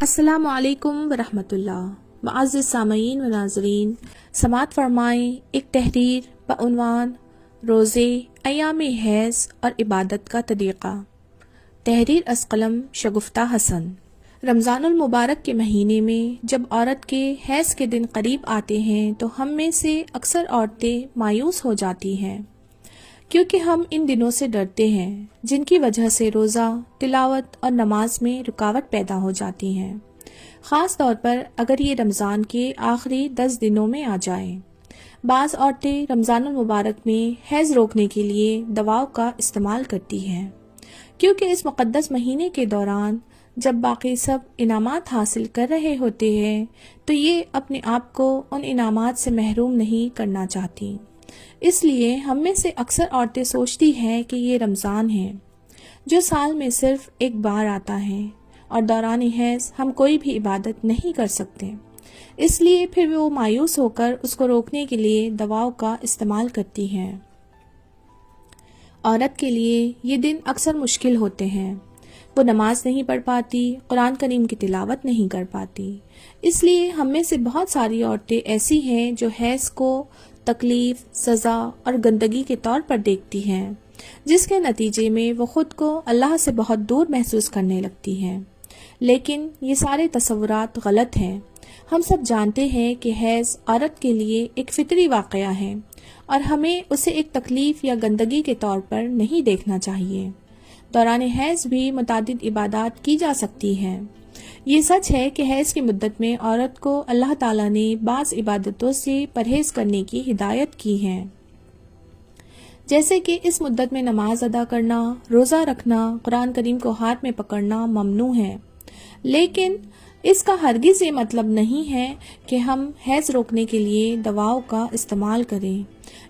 अस्सलामु अलैकुम वरहमतुल्लाह। मुअज़्ज़िज़ सामईन व नाज़रीन, समात फरमाएँ एक तहरीर बउनवान रोज़े, अयाम हैज़ और इबादत का तरीक़ा। तहरीर अस्क़लम शगुफ्ता हसन। रमज़ानुल मुबारक के महीने में जब औरत के हैज़ के दिन करीब आते हैं तो हम में से अक्सर औरतें मायूस हो जाती हैं, क्योंकि हम इन दिनों से डरते हैं जिनकी वजह से रोज़ा, तिलावत और नमाज में रुकावट पैदा हो जाती है, ख़ास तौर पर अगर ये रमज़ान के आखिरी 10 दिनों में आ जाए। बाज़ औरतें रमज़ानुल मुबारक में हैज़ रोकने के लिए दवाओं का इस्तेमाल करती हैं, क्योंकि इस मुक़द्दस महीने के दौरान जब बाकी सब इनामात हासिल कर रहे होते हैं तो ये अपने आप को उन इनामात से महरूम नहीं करना चाहती। इसलिए हम में से अक्सर औरतें सोचती हैं कि ये रमज़ान है जो साल में सिर्फ एक बार आता है और दौरान हैज़ हम कोई भी इबादत नहीं कर सकते, इसलिए फिर वो मायूस होकर उसको रोकने के लिए दवाओं का इस्तेमाल करती हैं। औरत के लिए ये दिन अक्सर मुश्किल होते हैं। वो नमाज नहीं पढ़ पाती, कुरान करीम की तिलावत नहीं कर पाती। इसलिए हम में से बहुत सारी औरतें ऐसी हैं जो हैज़ को तकलीफ, सज़ा और गंदगी के तौर पर देखती हैं, जिसके नतीजे में वो खुद को अल्लाह से बहुत दूर महसूस करने लगती हैं। लेकिन ये सारे तसव्वुरात गलत हैं। हम सब जानते हैं कि हैज़ औरत के लिए एक फितरी वाक़या है और हमें उसे एक तकलीफ या गंदगी के तौर पर नहीं देखना चाहिए। दौरान हैज़ भी मुतादिद इबादत की जा सकती हैं। ये सच है कि हैज़ की मुद्दत में औरत को अल्लाह ताला ने बाज़ इबादतों से परहेज करने की हिदायत की है, जैसे कि इस मुद्दत में नमाज अदा करना, रोज़ा रखना, कुरान करीम को हाथ में पकड़ना ममनू है। लेकिन इसका हरगिज़ ये मतलब नहीं है कि हम हैज़ रोकने के लिए दवाओं का इस्तेमाल करें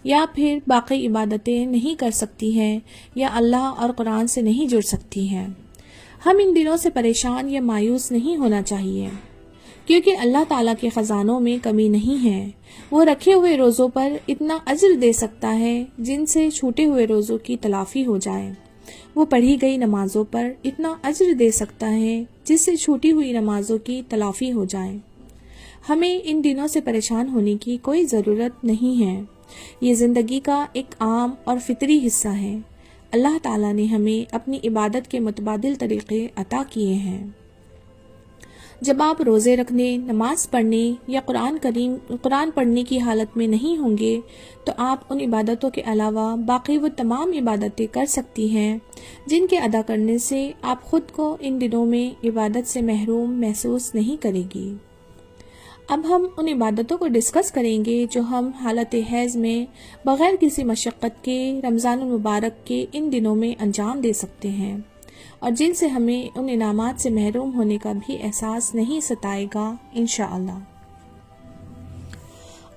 या फिर बाकी इबादतें नहीं कर सकती हैं या अल्लाह और कुरान से नहीं जुड़ सकती हैं। हम इन दिनों से परेशान या मायूस नहीं होना चाहिए, क्योंकि अल्लाह ताला के ख़जानों में कमी नहीं है। वो रखे हुए रोज़ों पर इतना अज्र दे सकता है जिनसे छूटे हुए रोज़ों की तलाफ़ी हो जाए। वो पढ़ी गई नमाजों पर इतना अज्र दे सकता है जिससे छूटी हुई नमाजों की तलाफ़ी हो जाए। हमें इन दिनों से परेशान होने की कोई ज़रूरत नहीं है। ये ज़िंदगी का एक आम और फितरी हिस्सा है। अल्लाह ताला ने हमें अपनी इबादत के मुतबादिल तरीक़े अता किए हैं। जब आप रोज़े रखने, नमाज पढ़ने या कुरान पढ़ने की हालत में नहीं होंगे तो आप उन इबादतों के अलावा बाकी वो तमाम इबादतें कर सकती हैं जिनके अदा करने से आप ख़ुद को इन दिनों में इबादत से महरूम महसूस नहीं करेगी। अब हम उन इबादतों को डिस्कस करेंगे जो हम हालत हैज़ में बग़ैर किसी मशक्क़त के रमज़ानुल मुबारक के इन दिनों में अंजाम दे सकते हैं और जिनसे हमें उन इनामात से महरूम होने का भी एहसास नहीं सताएगा इंशाअल्लाह।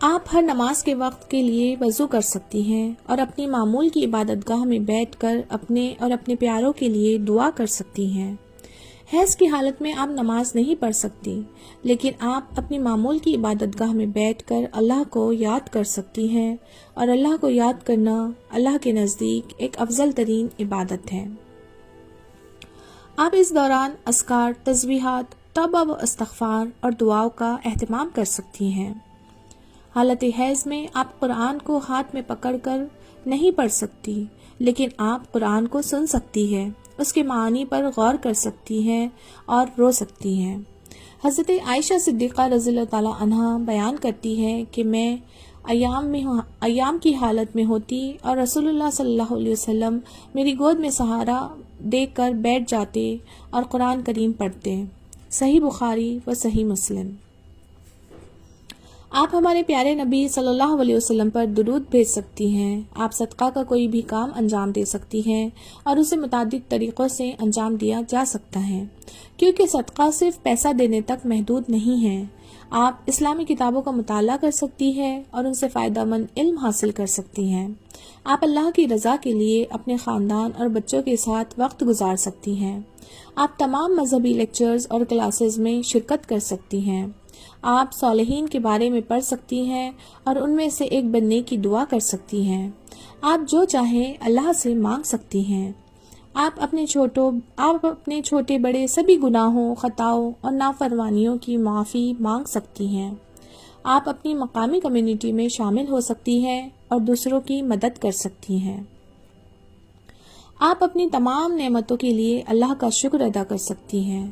आप हर नमाज के वक्त के लिए वज़ू कर सकती हैं और अपनी मामूल की इबादतगाह में बैठकर अपने और अपने प्यारों के लिए दुआ कर सकती हैं। हैज़ की हालत में आप नमाज नहीं पढ़ सकती, लेकिन आप अपनी मामूल की इबादतगाह में बैठकर अल्लाह को याद कर सकती हैं और अल्लाह को याद करना अल्लाह के नज़दीक एक अफजल तरीन इबादत है। आप इस दौरान अस्कार, तस्बीहात, तौबा व इस्तिग़फ़ार और दुआओं का एहतमाम कर सकती हैं। हालत हैज़ में आप कुरान को हाथ में पकड़कर नहीं पढ़ सकती, लेकिन आप कुरान को सुन सकती हैं, उसके मानी पर गौर कर सकती हैं और रो सकती हैं। हज़रत आयशा सिद्दीक़ा रज़ियल्लाहु ताला अन्हा बयान करती हैं कि मैं अयाम की हालत में होती और रसूलुल्लाह सल्लल्लाहु अलैहि वसल्लम मेरी गोद में सहारा देकर बैठ जाते और कुरान करीम पढ़ते। सही बुखारी व सही मुस्लिम। आप हमारे प्यारे नबी सल्लल्लाहु अलैहि वसल्लम पर दुरूद भेज सकती हैं। आप सदका का कोई भी काम अंजाम दे सकती हैं और उसे मुतादिद तरीक़ों से अंजाम दिया जा सकता है, क्योंकि सदका सिर्फ पैसा देने तक महदूद नहीं है। आप इस्लामी किताबों का मुताला कर सकती हैं और उनसे फ़ायदेमंद इल्म हासिल कर सकती हैं। आप अल्लाह की रज़ा के लिए अपने ख़ानदान और बच्चों के साथ वक्त गुजार सकती हैं। आप तमाम मजहबी लेक्चर्स और क्लासेस में शिरकत कर सकती हैं। आप सालिहीन के बारे में पढ़ सकती हैं और उनमें से एक बनने की दुआ कर सकती हैं। आप जो चाहें अल्लाह से मांग सकती हैं। آپ اپنے چھوٹے بڑے سبھی گناہوں، خطاؤں اور نافرمانیوں کی معافی مانگ سکتی ہیں۔ آپ اپنی مقامی کمیونٹی میں شامل ہو سکتی ہیں اور دوسروں کی مدد کر سکتی ہیں۔ آپ اپنی تمام نعمتوں کے لیے اللہ کا شکر ادا کر سکتی ہیں۔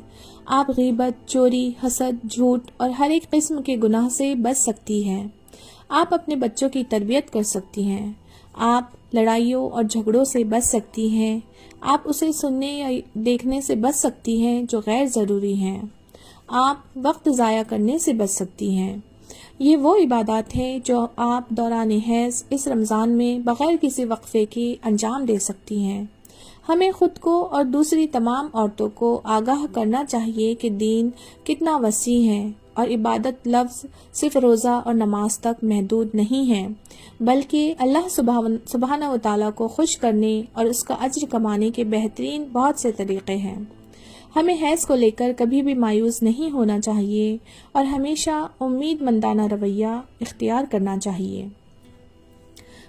آپ غیبت، چوری، حسد، جھوٹ اور ہر ایک قسم کے گناہ سے بچ سکتی ہیں۔ آپ اپنے بچوں کی تربیت کر سکتی ہیں۔ آپ لڑائیوں اور جھگڑوں سے بچ سکتی ہیں۔ آپ اسے سننے یا دیکھنے سے بچ سکتی ہیں جو غیر ضروری ہیں۔ آپ وقت ضائع کرنے سے بچ سکتی ہیں۔ یہ وہ عبادات ہیں جو آپ دوران حیض اس رمضان میں بغیر کسی وقفے کے انجام دے سکتی ہیں۔ ہمیں خود کو اور دوسری تمام عورتوں کو آگاہ کرنا چاہیے کہ دین کتنا وسیع ہے اور عبادت لفظ صرف روزہ اور نماز تک محدود نہیں ہے، بلکہ اللہ سبحانہ و تعالیٰ کو خوش کرنے اور اس کا اجر کمانے کے بہترین بہت سے طریقے ہیں۔ ہمیں حیض کو لے کر کبھی بھی مایوس نہیں ہونا چاہیے اور ہمیشہ امید مندانہ رویہ اختیار کرنا چاہیے۔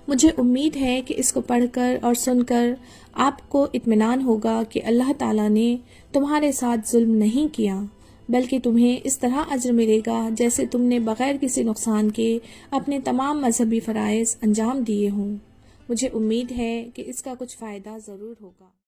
مجھے امید ہے کہ اس کو پڑھ کر اور سن کر آپ کو اطمینان ہوگا کہ اللہ تعالیٰ نے تمہارے ساتھ ظلم نہیں کیا، بلکہ تمہیں اس طرح اجر ملے گا جیسے تم نے بغیر کسی نقصان کے اپنے تمام مذہبی فرائض انجام دیے ہوں۔ مجھے امید ہے کہ اس کا کچھ فائدہ ضرور ہوگا۔